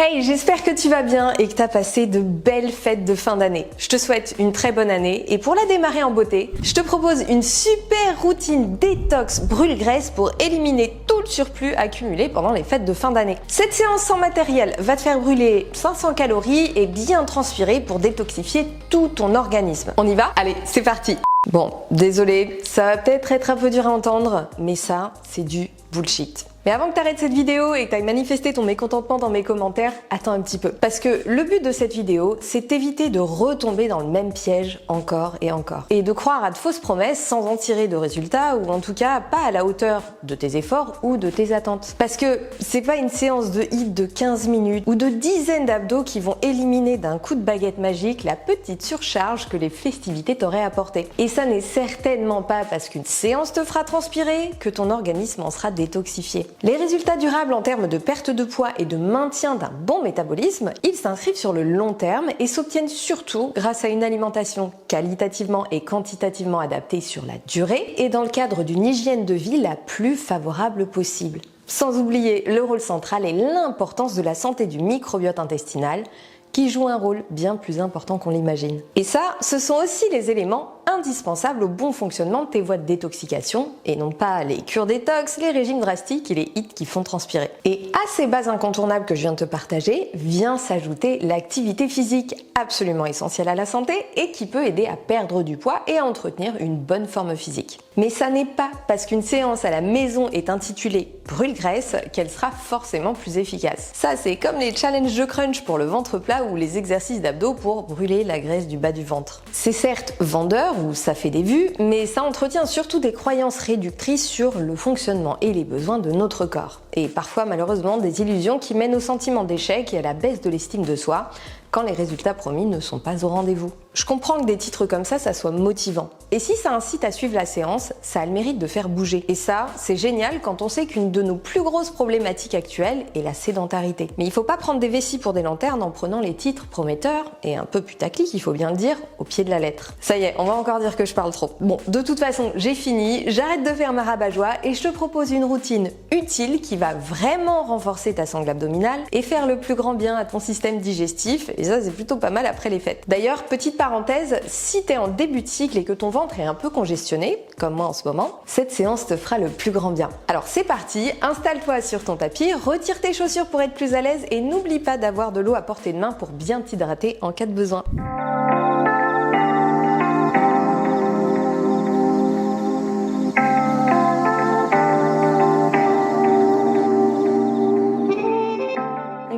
Hey, j'espère que tu vas bien et que tu as passé de belles fêtes de fin d'année. Je te souhaite une très bonne année et pour la démarrer en beauté, je te propose une super routine détox brûle-graisse pour éliminer tout le surplus accumulé pendant les fêtes de fin d'année. Cette séance sans matériel va te faire brûler 500 calories et bien transpirer pour détoxifier tout ton organisme. On y va? Allez, c'est parti! Bon, désolé, ça va peut-être être un peu dur à entendre, mais ça, c'est du bullshit. Mais avant que tu arrêtes cette vidéo et que tu ailles manifester ton mécontentement dans mes commentaires, attends un petit peu. Parce que le but de cette vidéo, c'est d'éviter de retomber dans le même piège encore et encore. Et de croire à de fausses promesses sans en tirer de résultats ou en tout cas pas à la hauteur de tes efforts ou de tes attentes. Parce que c'est pas une séance de HIIT de 15 minutes ou de dizaines d'abdos qui vont éliminer d'un coup de baguette magique la petite surcharge que les festivités t'auraient apportée. Et ça n'est certainement pas parce qu'une séance te fera transpirer que ton organisme en sera détoxifié. Les résultats durables en termes de perte de poids et de maintien d'un bon métabolisme, ils s'inscrivent sur le long terme et s'obtiennent surtout grâce à une alimentation qualitativement et quantitativement adaptée sur la durée et dans le cadre d'une hygiène de vie la plus favorable possible. Sans oublier le rôle central et l'importance de la santé du microbiote intestinal qui joue un rôle bien plus important qu'on l'imagine. Et ça, ce sont aussi les éléments indispensables au bon fonctionnement de tes voies de détoxication et non pas les cures détox, les régimes drastiques et les HIIT qui font transpirer. Et à ces bases incontournables que je viens de te partager, vient s'ajouter l'activité physique absolument essentielle à la santé et qui peut aider à perdre du poids et à entretenir une bonne forme physique. Mais ça n'est pas parce qu'une séance à la maison est intitulée brûle-graisse qu'elle sera forcément plus efficace. Ça, c'est comme les challenges de crunch pour le ventre plat ou les exercices d'abdos pour brûler la graisse du bas du ventre. C'est certes vendeur ou ça fait des vues, mais ça entretient surtout des croyances réductrices sur le fonctionnement et les besoins de notre corps. Et parfois malheureusement des illusions qui mènent au sentiment d'échec et à la baisse de l'estime de soi quand les résultats promis ne sont pas au rendez-vous. Je comprends que des titres comme ça soit motivant. Et si ça incite à suivre la séance, ça a le mérite de faire bouger. Et ça, c'est génial quand on sait qu'une de nos plus grosses problématiques actuelles est la sédentarité. Mais il faut pas prendre des vessies pour des lanternes en prenant les titres prometteurs et un peu putaclic, il faut bien le dire, au pied de la lettre. Ça y est, on va encore dire que je parle trop. Bon, de toute façon, j'ai fini, j'arrête de faire ma rabat-joie et je te propose une routine utile qui va vraiment renforcer ta sangle abdominale et faire le plus grand bien à ton système digestif. Et ça, c'est plutôt pas mal après les fêtes. D'ailleurs, petite parenthèse, si t'es en début de cycle et que ton ventre est un peu congestionné, comme moi en ce moment, cette séance te fera le plus grand bien. Alors c'est parti, installe-toi sur ton tapis, retire tes chaussures pour être plus à l'aise et n'oublie pas d'avoir de l'eau à portée de main pour bien t'hydrater en cas de besoin.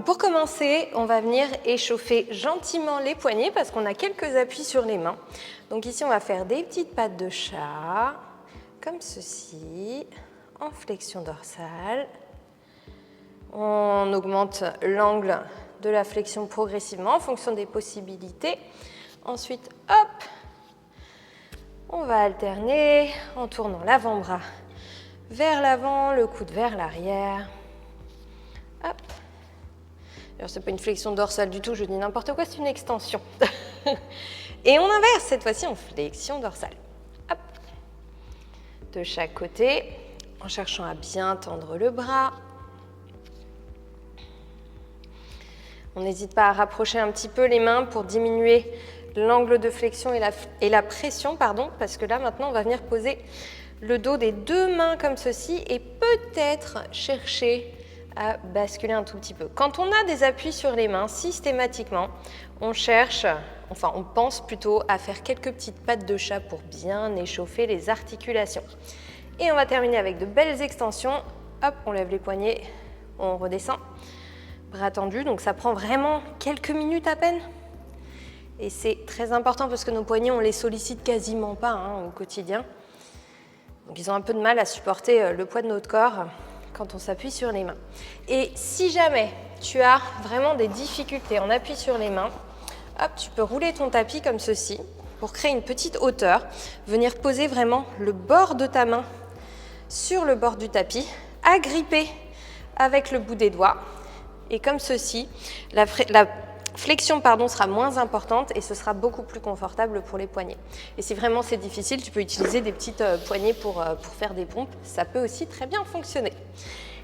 Pour commencer, on va venir échauffer gentiment les poignets parce qu'on a quelques appuis sur les mains. Donc ici, on va faire des petites pattes de chat, comme ceci, en flexion dorsale. On augmente l'angle de la flexion progressivement en fonction des possibilités. Ensuite, hop, on va alterner en tournant l'avant-bras vers l'avant, le coude vers l'arrière. Hop. Alors, ce n'est pas une flexion dorsale du tout, je dis n'importe quoi, c'est une extension. Et on inverse cette fois-ci en flexion dorsale. Hop. De chaque côté, en cherchant à bien tendre le bras. On n'hésite pas à rapprocher un petit peu les mains pour diminuer l'angle de flexion et la pression, parce que là, maintenant, on va venir poser le dos des deux mains comme ceci et peut-être chercher à basculer un tout petit peu. Quand on a des appuis sur les mains, systématiquement, on pense plutôt à faire quelques petites pattes de chat pour bien échauffer les articulations. Et on va terminer avec de belles extensions. Hop, on lève les poignets, on redescend. Bras tendus, donc ça prend vraiment quelques minutes à peine. Et c'est très important parce que nos poignets, on les sollicite quasiment pas au quotidien. Donc ils ont un peu de mal à supporter le poids de notre corps quand on s'appuie sur les mains. Et si jamais tu as vraiment des difficultés en appui sur les mains, hop, tu peux rouler ton tapis comme ceci pour créer une petite hauteur, venir poser vraiment le bord de ta main sur le bord du tapis, agripper avec le bout des doigts et comme ceci, la flexion sera moins importante et ce sera beaucoup plus confortable pour les poignets. Et si vraiment c'est difficile, tu peux utiliser des petites poignées pour faire des pompes, ça peut aussi très bien fonctionner.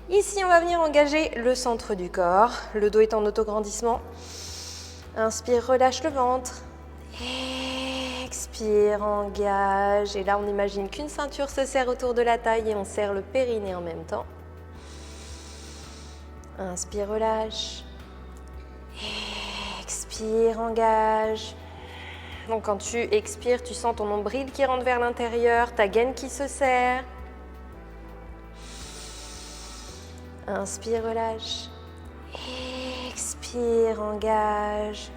Ici, on va venir engager le centre du corps. Le dos est en autograndissement. Inspire, relâche le ventre. Expire, engage. Et là, on imagine qu'une ceinture se serre autour de la taille et on serre le périnée en même temps. Inspire, relâche. Expire, engage. Donc quand tu expires, tu sens ton nombril qui rentre vers l'intérieur, ta gaine qui se serre. Inspire, relâche. Expire, engage.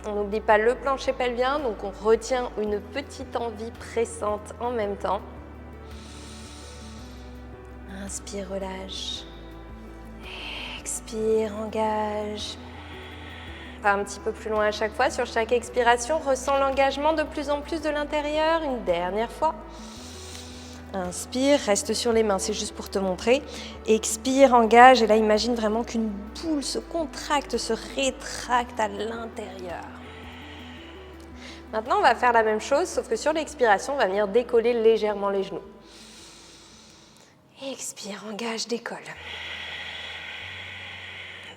On n'oublie pas le plancher pelvien, donc on retient une petite envie pressante en même temps. Inspire, relâche. Expire, engage. Va un petit peu plus loin à chaque fois. Sur chaque expiration, ressens l'engagement de plus en plus de l'intérieur. Une dernière fois. Inspire, reste sur les mains, c'est juste pour te montrer. Expire, engage. Et là, imagine vraiment qu'une boule se contracte, se rétracte à l'intérieur. Maintenant, on va faire la même chose, sauf que sur l'expiration, on va venir décoller légèrement les genoux. Expire, engage, décolle.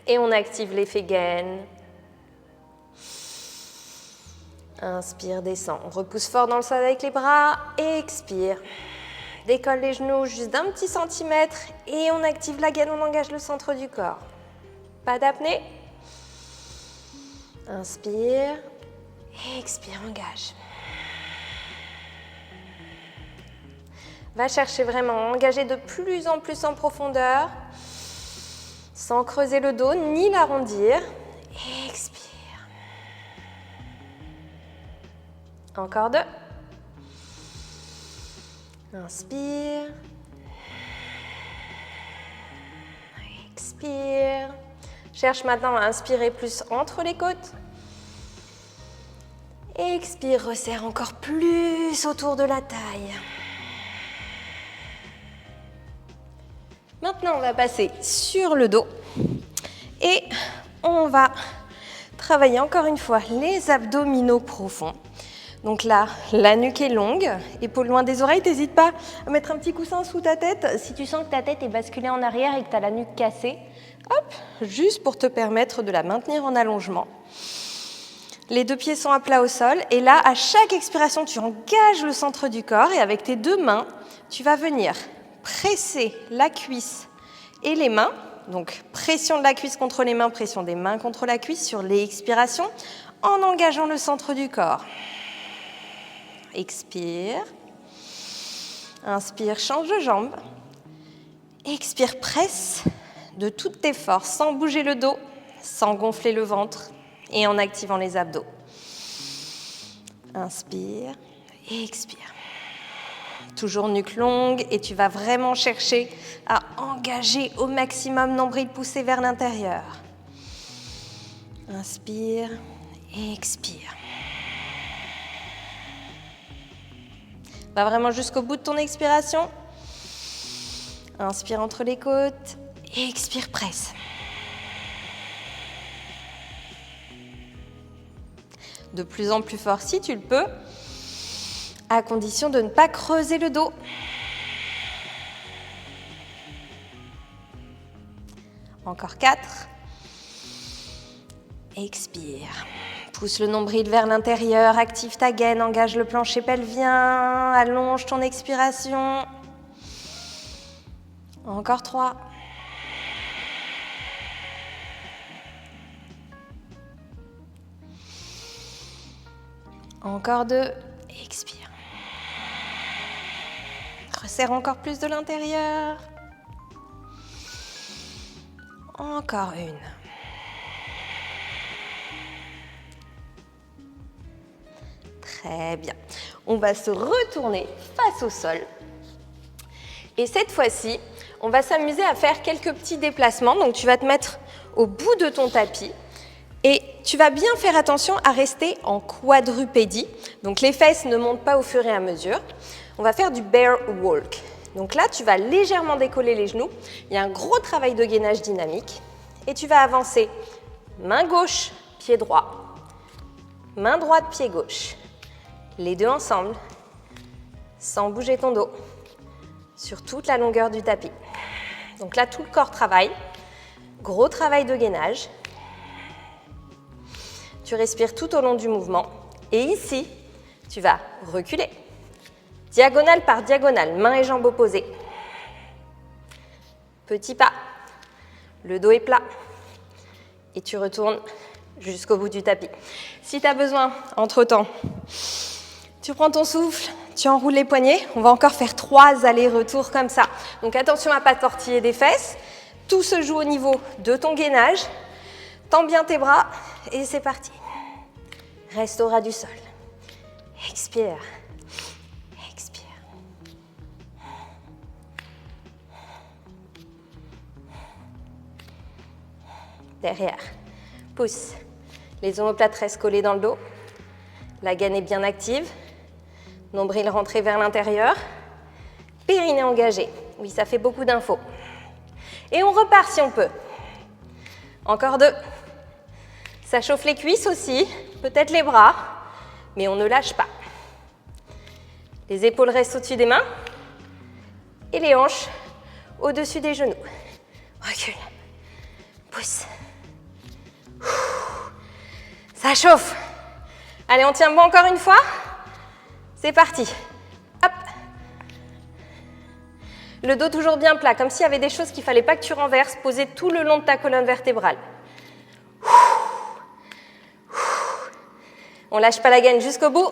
Et on active l'effet gaine. Inspire, descend. On repousse fort dans le sol avec les bras. Expire. Décolle les genoux juste d'un petit centimètre. Et on active la gaine, on engage le centre du corps. Pas d'apnée. Inspire. Expire, engage. Va chercher vraiment à engager de plus en plus en profondeur. Sans creuser le dos, ni l'arrondir. Expire. Encore 2. Inspire. Expire. Cherche maintenant à inspirer plus entre les côtes. Expire, resserre encore plus autour de la taille. Maintenant, on va passer sur le dos et on va travailler encore une fois les abdominaux profonds. Donc là, la nuque est longue, épaules loin des oreilles. N'hésite pas à mettre un petit coussin sous ta tête. Si tu sens que ta tête est basculée en arrière et que tu as la nuque cassée, hop, juste pour te permettre de la maintenir en allongement. Les 2 pieds sont à plat au sol. Et là, à chaque expiration, tu engages le centre du corps. Et avec tes 2 mains, tu vas venir presser la cuisse et les mains. Donc, pression de la cuisse contre les mains, pression des mains contre la cuisse sur les expirations en engageant le centre du corps. Expire. Inspire, change de jambe. Expire, presse de toutes tes forces, sans bouger le dos, sans gonfler le ventre et en activant les abdos. Inspire et expire. Toujours nuque longue et tu vas vraiment chercher à engager au maximum nombril poussé vers l'intérieur. Inspire et expire. Va vraiment jusqu'au bout de ton expiration. Inspire entre les côtes et expire, presse. De plus en plus fort si tu le peux, à condition de ne pas creuser le dos. Encore 4. Expire. Pousse le nombril vers l'intérieur, active ta gaine, engage le plancher pelvien, allonge ton expiration. Encore 3. Encore 2. Expire. Resserre encore plus de l'intérieur. Encore 1. Très bien. On va se retourner face au sol. Et cette fois-ci, on va s'amuser à faire quelques petits déplacements. Donc, tu vas te mettre au bout de ton tapis et tu vas bien faire attention à rester en quadrupédie. Donc, les fesses ne montent pas au fur et à mesure. On va faire du bear walk. Donc là, tu vas légèrement décoller les genoux. Il y a un gros travail de gainage dynamique. Et tu vas avancer main gauche, pied droit. Main droite, pied gauche. Les 2 ensemble, sans bouger ton dos, sur toute la longueur du tapis. Donc là, tout le corps travaille. Gros travail de gainage. Tu respires tout au long du mouvement. Et ici, tu vas reculer. Diagonale par diagonale, mains et jambes opposées. Petit pas. Le dos est plat. Et tu retournes jusqu'au bout du tapis. Si tu as besoin, entre-temps, tu prends ton souffle, tu enroules les poignets. On va encore faire 3 allers-retours comme ça. Donc attention à ne pas tortiller des fesses. Tout se joue au niveau de ton gainage. Tends bien tes bras et c'est parti. Reste au ras du sol. Expire. Expire. Derrière. Pousse. Les omoplates restent collées dans le dos. La gaine est bien active. Nombril rentré vers l'intérieur. Périnée engagé. Oui, ça fait beaucoup d'infos. Et on repart si on peut. Encore 2. Ça chauffe les cuisses aussi, peut-être les bras, mais on ne lâche pas. Les épaules restent au-dessus des mains et les hanches au-dessus des genoux. Recule. Pousse. Ça chauffe. Allez, on tient bon encore une fois. C'est parti. Hop. Le dos toujours bien plat, comme s'il y avait des choses qu'il ne fallait pas que tu renverses, posées tout le long de ta colonne vertébrale. On ne lâche pas la gaine jusqu'au bout.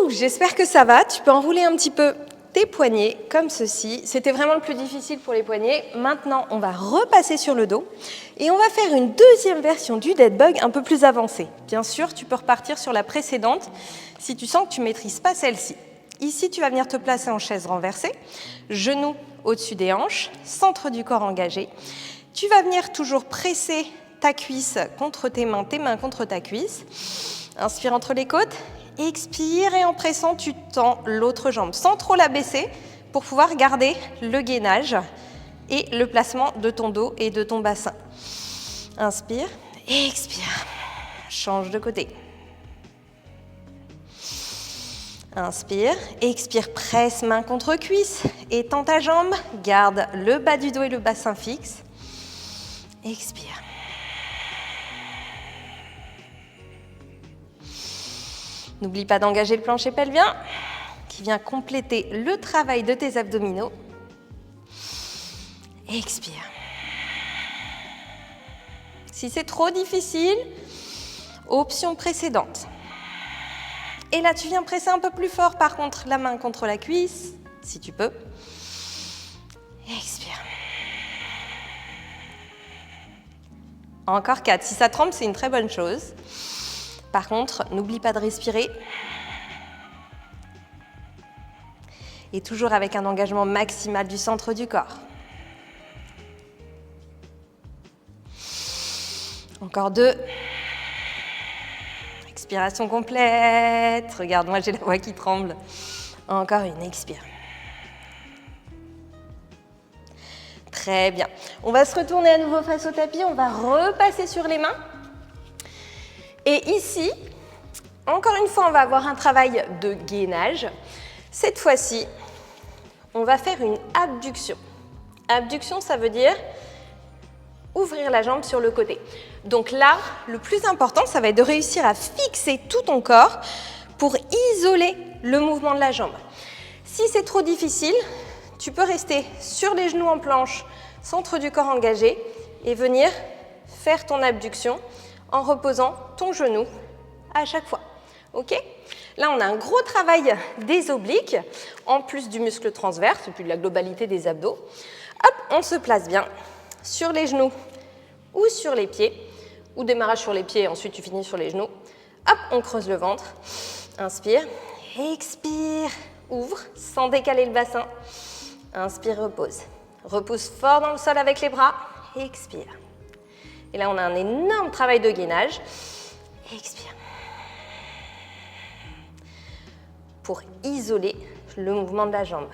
J'espère que ça va. Tu peux enrouler un petit peu tes poignets comme ceci. C'était vraiment le plus difficile pour les poignets. Maintenant, on va repasser sur le dos et on va faire une deuxième version du dead bug un peu plus avancée. Bien sûr, tu peux repartir sur la précédente si tu sens que tu ne maîtrises pas celle-ci. Ici, tu vas venir te placer en chaise renversée, genoux au-dessus des hanches, centre du corps engagé. Tu vas venir toujours presser ta cuisse contre tes mains contre ta cuisse. Inspire entre les côtes. Expire et en pressant, tu tends l'autre jambe sans trop la baisser pour pouvoir garder le gainage et le placement de ton dos et de ton bassin. Inspire, expire. Change de côté. Inspire, expire, presse main contre cuisse, étends ta jambe, garde le bas du dos et le bassin fixe. Expire. N'oublie pas d'engager le plancher pelvien qui vient compléter le travail de tes abdominaux. Expire. Si c'est trop difficile, option précédente. Et là, tu viens presser un peu plus fort, par contre, la main contre la cuisse, si tu peux. Expire. Encore 4. Si ça tremble, c'est une très bonne chose. Par contre, n'oublie pas de respirer. Et toujours avec un engagement maximal du centre du corps. Encore 2. Expiration complète. Regarde, moi j'ai la voix qui tremble. Encore une, expire. Très bien. On va se retourner à nouveau face au tapis. On va repasser sur les mains. Et ici, encore une fois, on va avoir un travail de gainage. Cette fois-ci, on va faire une abduction. Abduction, ça veut dire ouvrir la jambe sur le côté. Donc là, le plus important, ça va être de réussir à fixer tout ton corps pour isoler le mouvement de la jambe. Si c'est trop difficile, tu peux rester sur les genoux en planche, centre du corps engagé, et venir faire ton abduction en reposant ton genou à chaque fois. Ok ? Là, on a un gros travail des obliques, en plus du muscle transverse, et puis de la globalité des abdos. Hop, on se place bien sur les genoux ou sur les pieds, ou démarrage sur les pieds, et ensuite tu finis sur les genoux. Hop, on creuse le ventre. Inspire, expire, ouvre, sans décaler le bassin. Inspire, repose. Repousse fort dans le sol avec les bras, expire. Et là, on a un énorme travail de gainage. Expire. Pour isoler le mouvement de la jambe.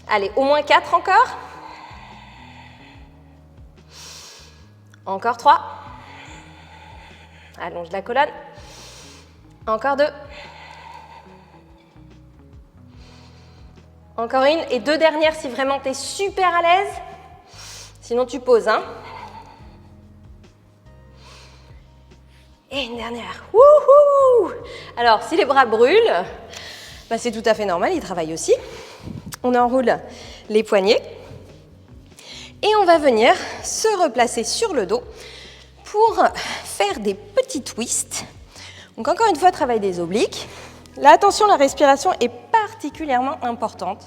Allez, au moins 4 encore. Encore 3. Allonge la colonne. Encore 2. Encore une. Et 2 dernières si vraiment tu es super à l'aise. Sinon, tu poses. Hein. Et une dernière. Wouhou! Alors, si les bras brûlent, bah, c'est tout à fait normal, ils travaillent aussi. On enroule les poignets. Et on va venir se replacer sur le dos pour faire des petits twists. Donc encore une fois, travail des obliques. Là, attention, la respiration est particulièrement importante.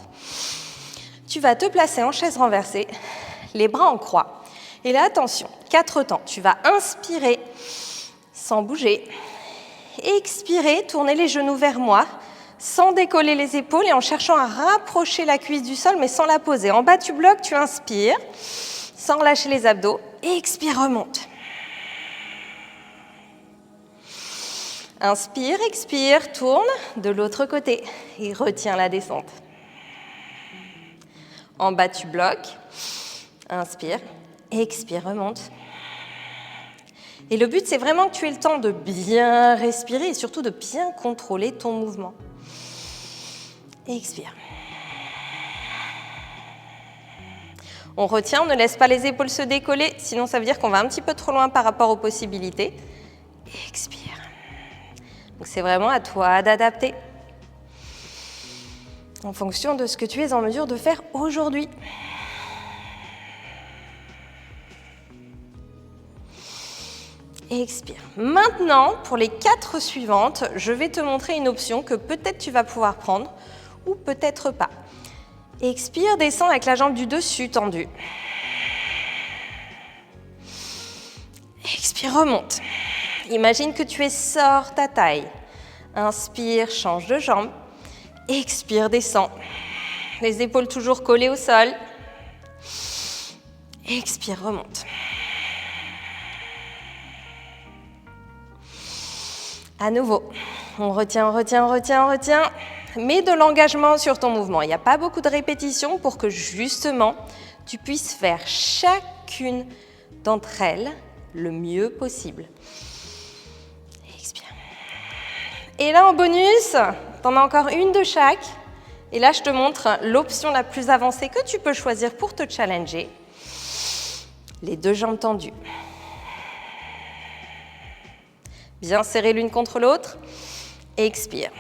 Tu vas te placer en chaise renversée, les bras en croix. Et là, attention, 4 temps. Tu vas inspirer sans bouger. Expirer, tourner les genoux vers moi, sans décoller les épaules et en cherchant à rapprocher la cuisse du sol, mais sans la poser. En bas, tu bloques, tu inspires, sans relâcher les abdos. Expire, remonte. Inspire, expire, tourne de l'autre côté et retiens la descente. En bas, tu bloques. Inspire, expire, remonte. Et le but, c'est vraiment que tu aies le temps de bien respirer et surtout de bien contrôler ton mouvement. Expire. On retient, on ne laisse pas les épaules se décoller, sinon ça veut dire qu'on va un petit peu trop loin par rapport aux possibilités. Expire. Donc c'est vraiment à toi d'adapter en fonction de ce que tu es en mesure de faire aujourd'hui. Expire. Maintenant, pour les 4 suivantes, je vais te montrer une option que peut-être tu vas pouvoir prendre ou peut-être pas. Expire, descends avec la jambe du dessus tendue. Expire, remonte. Imagine que tu essores ta taille. Inspire, change de jambe. Expire, descends. Les épaules toujours collées au sol. Expire, remonte. À nouveau, on retient, on retient, on retient, on retient. Mets de l'engagement sur ton mouvement. Il n'y a pas beaucoup de répétitions pour que justement tu puisses faire chacune d'entre elles le mieux possible. Expire. Et là en bonus, tu en as encore une de chaque. Et là je te montre l'option la plus avancée que tu peux choisir pour te challenger. Les 2 jambes tendues. Bien serrées l'une contre l'autre. Expire.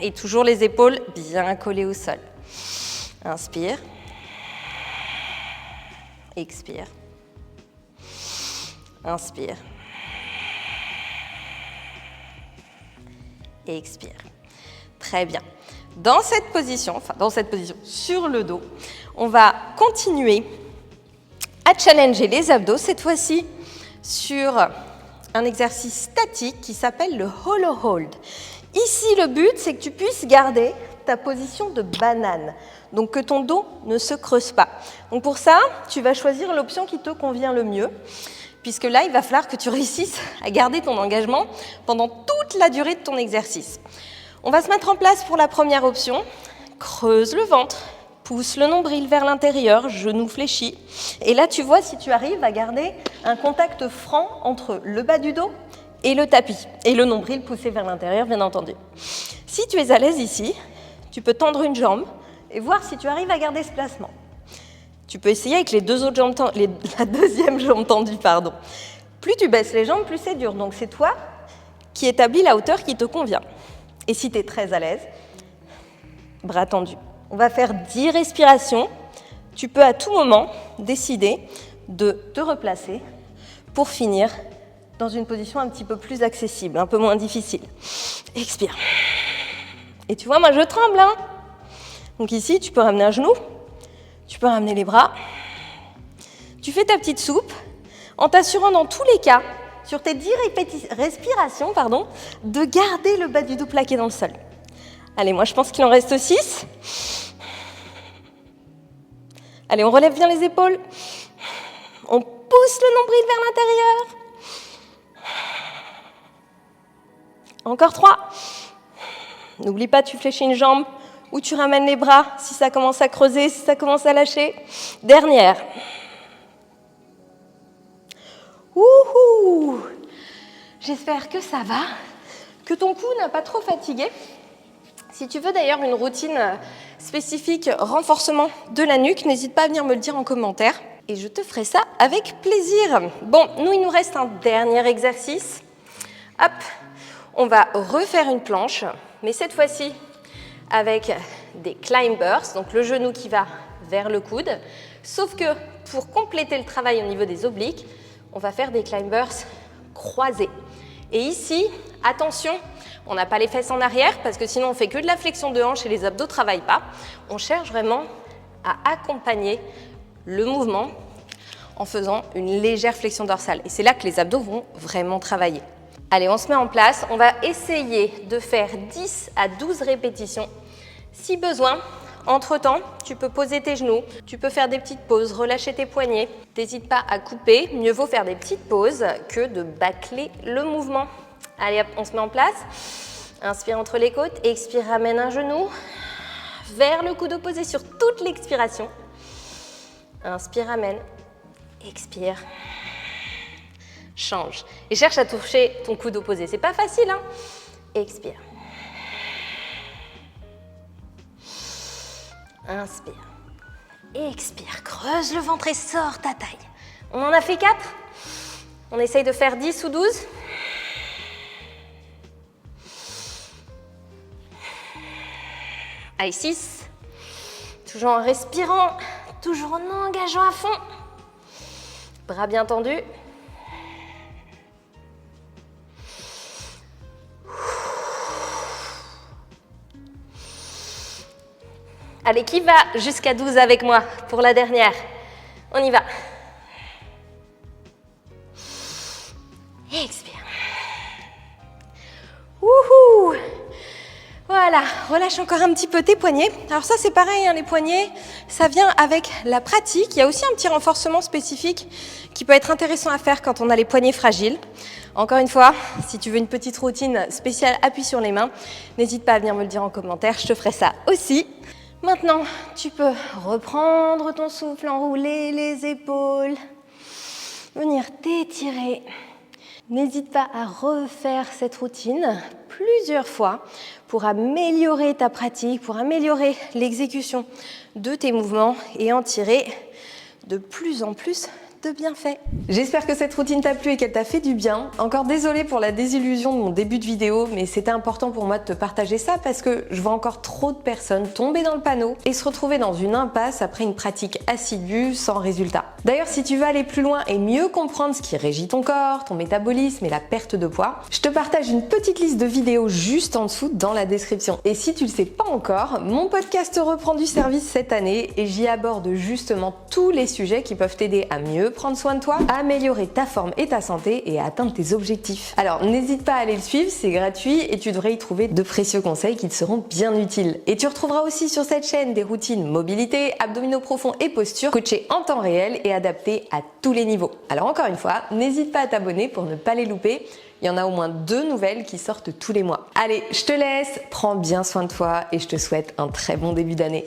Et toujours les épaules bien collées au sol. Inspire. Expire. Inspire. Expire. Très bien. Dans cette position, sur le dos, on va continuer à challenger les abdos, cette fois-ci sur un exercice statique qui s'appelle le hollow hold. Ici, le but, c'est que tu puisses garder ta position de banane, donc que ton dos ne se creuse pas. Donc pour ça, tu vas choisir l'option qui te convient le mieux, puisque là, il va falloir que tu réussisses à garder ton engagement pendant toute la durée de ton exercice. On va se mettre en place pour la première option. Creuse le ventre, pousse le nombril vers l'intérieur, genou fléchi. Et là, tu vois si tu arrives à garder un contact franc entre le bas du dos et le tapis, et le nombril poussé vers l'intérieur, bien entendu. Si tu es à l'aise ici, tu peux tendre une jambe et voir si tu arrives à garder ce placement. Tu peux essayer avec les 2 autres jambes la deuxième jambe tendue, pardon. Plus tu baisses les jambes, plus c'est dur. Donc c'est toi qui établis la hauteur qui te convient. Et si tu es très à l'aise, bras tendus. On va faire 10 respirations. Tu peux à tout moment décider de te replacer pour finir dans une position un petit peu plus accessible, un peu moins difficile. Expire. Et tu vois, moi je tremble, hein. Donc ici, tu peux ramener un genou, tu peux ramener les bras. Tu fais ta petite soupe en t'assurant dans tous les cas, sur tes 10 respirations, de garder le bas du dos plaqué dans le sol. Allez, moi je pense qu'il en reste 6. Allez, on relève bien les épaules. On pousse le nombril vers l'intérieur. Encore 3. N'oublie pas, tu fléchis une jambe ou tu ramènes les bras si ça commence à creuser, si ça commence à lâcher. Dernière. Wouhou! J'espère que ça va, que ton cou n'a pas trop fatigué. Si tu veux d'ailleurs une routine spécifique renforcement de la nuque, n'hésite pas à venir me le dire en commentaire et je te ferai ça avec plaisir. Bon, nous il nous reste un dernier exercice. Hop, on va refaire une planche, mais cette fois-ci avec des climbers, donc le genou qui va vers le coude. Sauf que pour compléter le travail au niveau des obliques, on va faire des climbers croisés. Et ici, attention, on n'a pas les fesses en arrière parce que sinon on fait que de la flexion de hanche et les abdos ne travaillent pas. On cherche vraiment à accompagner le mouvement en faisant une légère flexion dorsale. Et c'est là que les abdos vont vraiment travailler. Allez, on se met en place. On va essayer de faire 10 à 12 répétitions. Si besoin, entre-temps, tu peux poser tes genoux, tu peux faire des petites pauses, relâcher tes poignets. N'hésite pas à couper. Mieux vaut faire des petites pauses que de bâcler le mouvement. Allez hop, on se met en place. Inspire entre les côtes, expire, ramène un genou vers le coude opposé sur toute l'expiration. Inspire, ramène, expire, change. Et cherche à toucher ton coude opposé. C'est pas facile, hein? Expire. Inspire. Expire. Creuse le ventre et sors ta taille. On en a fait 4. On essaye de faire 10 ou 12. Allez, 6. Toujours en respirant, toujours en engageant à fond. Bras bien tendus. Allez, qui va jusqu'à 12 avec moi pour la dernière? On y va. Expire. Wouhou! Voilà, relâche encore un petit peu tes poignets. Alors ça c'est pareil, hein, les poignets, ça vient avec la pratique. Il y a aussi un petit renforcement spécifique qui peut être intéressant à faire quand on a les poignets fragiles. Encore une fois, si tu veux une petite routine spéciale, appuie sur les mains. N'hésite pas à venir me le dire en commentaire, je te ferai ça aussi. Maintenant, tu peux reprendre ton souffle, enrouler les épaules, venir t'étirer. N'hésite pas à refaire cette routine plusieurs fois pour améliorer ta pratique, pour améliorer l'exécution de tes mouvements et en tirer de plus en plus de bienfaits. J'espère que cette routine t'a plu et qu'elle t'a fait du bien. Encore désolée pour la désillusion de mon début de vidéo, mais c'était important pour moi de te partager ça parce que je vois encore trop de personnes tomber dans le panneau et se retrouver dans une impasse après une pratique assidue sans résultat. D'ailleurs, si tu veux aller plus loin et mieux comprendre ce qui régit ton corps, ton métabolisme et la perte de poids, je te partage une petite liste de vidéos juste en dessous dans la description. Et si tu le sais pas encore, mon podcast reprend du service cette année et j'y aborde justement tous les sujets qui peuvent t'aider à mieux prendre soin de toi, à améliorer ta forme et ta santé et à atteindre tes objectifs. Alors n'hésite pas à aller le suivre, c'est gratuit et tu devrais y trouver de précieux conseils qui te seront bien utiles. Et tu retrouveras aussi sur cette chaîne des routines mobilité, abdominaux profonds et posture coachées en temps réel et adaptées à tous les niveaux. Alors encore une fois, n'hésite pas à t'abonner pour ne pas les louper. Il y en a au moins 2 nouvelles qui sortent tous les mois. Allez, je te laisse, prends bien soin de toi et je te souhaite un très bon début d'année.